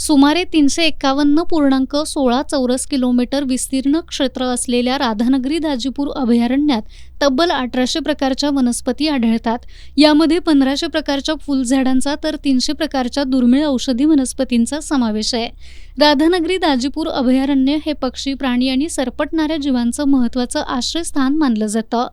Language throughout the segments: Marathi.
सुमारे 351.16 चौरस किलोमीटर विस्तीर्ण क्षेत्र असलेल्या राधानगरी दाजीपूर अभयारण्यात तब्बल 1800 प्रकारच्या वनस्पती आढळतात. यामध्ये 1500 प्रकारच्या फुलझाडांचा तर 300 प्रकारच्या दुर्मिळ औषधी वनस्पतींचा समावेश आहे. राधानगरी दाजीपूर अभयारण्य हे पक्षी, प्राणी आणि सरपटणाऱ्या जीवांचं महत्त्वाचं आश्रयस्थान मानलं जातं.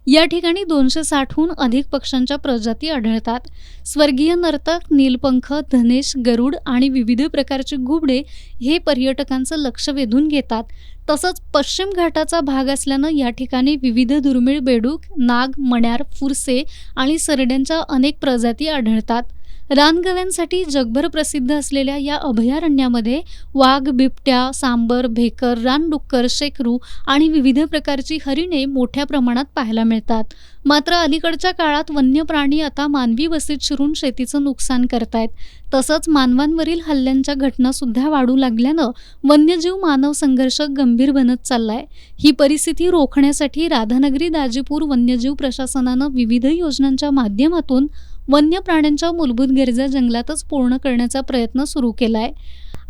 या ठिकाणी 260हून अधिक पक्ष्यांच्या प्रजाती आढळतात. स्वर्गीय नर्तक, नीलपंख, धनेश, गरुड आणि विविध प्रकारची घुबडे हे पर्यटकांचं लक्ष वेधून घेतात. तसंच पश्चिम घाटाचा भाग असल्यानं या ठिकाणी विविध दुर्मिळ बेडूक, नाग, मण्यार, फुरसे आणि सरड्यांच्या अनेक प्रजाती आढळतात. रानगव्यांसाठी जगभर प्रसिद्ध असलेल्या या अभयारण्यामध्ये वाघ, बिबट्या, सांबर, भेकर, रानडुक्कर, शेकरू आणि विविध प्रकारची हरिणे मोठ्या प्रमाणात पाहायला मिळतात. मात्र अलीकडच्या काळात वन्य प्राणी आता मानवी वस्तीत शिरून शेतीचं नुकसान करतायत. तसंच मानवांवरील हल्ल्यांच्या घटना सुद्धा वाढू लागल्यानं वन्यजीव मानव संघर्ष गंभीर बनत चाललाय. ही परिस्थिती रोखण्यासाठी राधानगरी दाजीपूर वन्यजीव प्रशासनानं विविध योजनांच्या माध्यमातून वन्य प्राण्यांच्या मूलभूत गरजा जंगलातच पूर्ण करण्याचा प्रयत्न सुरू केलाय.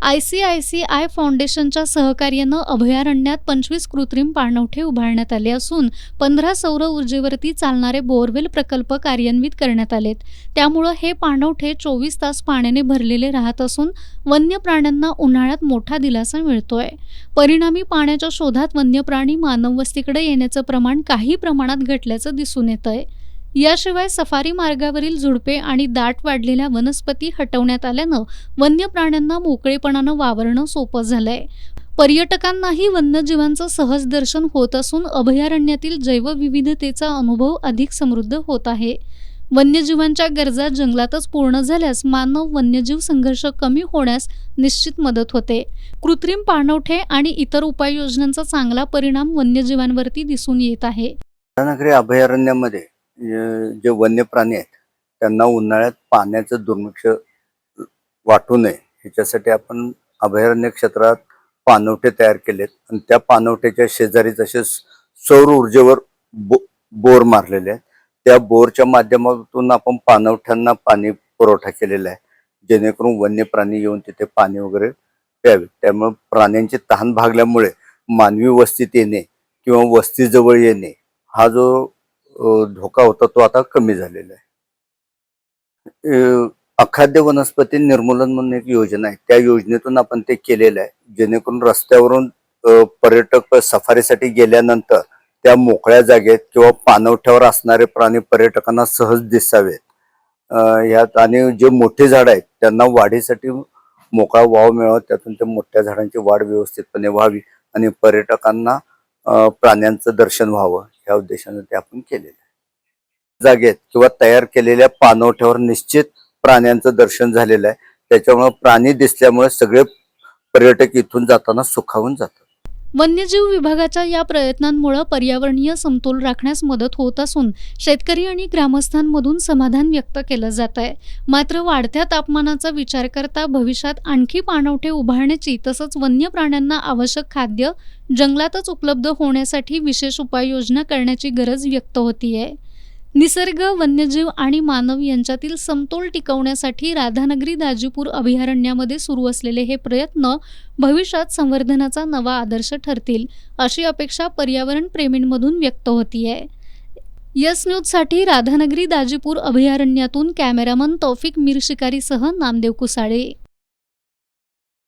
ICICI फाउंडेशनच्या सहकार्यानं अभयारण्यात 25 कृत्रिम पाणवठे उभारण्यात आले असून 15 सौर ऊर्जेवरती चालणारे बोअरवेल प्रकल्प कार्यान्वित करण्यात आलेत. त्यामुळं हे पाणवठे 24 तास पाण्याने भरलेले राहत असून वन्य प्राण्यांना उन्हाळ्यात मोठा दिलासा मिळतोय. परिणामी पाण्याच्या शोधात वन्य प्राणी मानव वस्तीकडे येण्याचं प्रमाण काही प्रमाणात घटल्याचं दिसून येतंय. याशिवाय सफारी मार्गावरील झुडपे आणि दाट वाढलेल्या वनस्पती हटवण्यात आल्यानं वन्य प्राण्यांना मोकळेपणानं वावरणं सोपं झालंय. पर्यटकांनाही वन्यजीवांचं सहज दर्शन होत असून अभयारण्यातील जैवविविधतेचा अनुभव अधिक समृद्ध होत आहे. वन्यजीवांच्या गरजा जंगलातच पूर्ण झाल्यास मानव वन्यजीव संघर्ष कमी होण्यास निश्चित मदत होते. कृत्रिम पाणवठे आणि इतर उपाययोजनांचा चांगला परिणाम वन्यजीवांवरती दिसून येत आहे. राधानगरी अभयारण्यामध्ये जे वन्य प्राणी आहेत त्यांना उन्हाळ्यात पाण्याचं दुर्भिक्ष वाटू नये ह्याच्यासाठी आपण अभयारण्य क्षेत्रात पाणवठे तयार केलेत आणि त्या पाणवठ्याच्या शेजारीच असे सौर ऊर्जेवर बोर मारलेले आहेत. त्या बोरच्या माध्यमातून आपण पाणवठ्यांना पाणी पुरवठा केलेला आहे, जेणेकरून वन्य प्राणी येऊन तिथे पाणी वगैरे प्यावे. त्यामुळे प्राण्यांची तहान भागल्यामुळे मानवी वस्तीत येणे किंवा वस्तीजवळ येणे हा जो धोका होता तो आता कमी झालेला आहे. अखाद्य वनस्पती निर्मूलन म्हणून एक योजना आहे, त्या योजनेतून आपण ते केलेलं आहे, जेणेकरून रस्त्यावरून पर्यटक सफारीसाठी गेल्यानंतर त्या मोकळ्या जागेत किंवा पाणवठ्यावर असणारे प्राणी पर्यटकांना सहज दिसावेत. यात आणि जे मोठे झाड आहेत त्यांना वाढीसाठी मोकळा वाव मिळावा, त्यातून त्या मोठ्या झाडांची वाढ व्यवस्थितपणे व्हावी आणि पर्यटकांना प्राण्यांचं दर्शन व्हावं या उद्देशाने ते आपण केलेलं आहे. जागेत किंवा तयार केलेल्या पाणवठ्यावर निश्चित प्राण्यांचं दर्शन झालेलं आहे. त्याच्यामुळे प्राणी दिसल्यामुळे सगळे पर्यटक इथून जाताना सुखावून जातात. वन्यजीव विभागाच्या या प्रयत्नांमुळे पर्यावरणीय समतोल राखण्यास मदत होत असून शेतकरी आणि ग्रामस्थांमधून समाधान व्यक्त केलं जात आहे. मात्र वाढत्या तापमानाचा विचार करता भविष्यात आणखी पाणवठे उभारण्याची तसंच वन्य प्राण्यांना आवश्यक खाद्य जंगलातच उपलब्ध होण्यासाठी विशेष उपाययोजना करण्याची गरज व्यक्त होतीये. निसर्ग, वन्यजीव आणि मानव यांच्यातील समतोल टिकवण्यासाठी राधानगरी दाजीपूर अभयारण्यामध्ये सुरू असलेले हे प्रयत्न भविष्यात संवर्धनाचा नवा आदर्श ठरतील अशी अपेक्षा पर्यावरण प्रेमींमधून व्यक्त होतीये. यस न्यूजसाठी राधानगरी दाजीपूर अभयारण्यातून कॅमेरामन तौफिक मीर शिकारीसह नामदेव कुसाळे.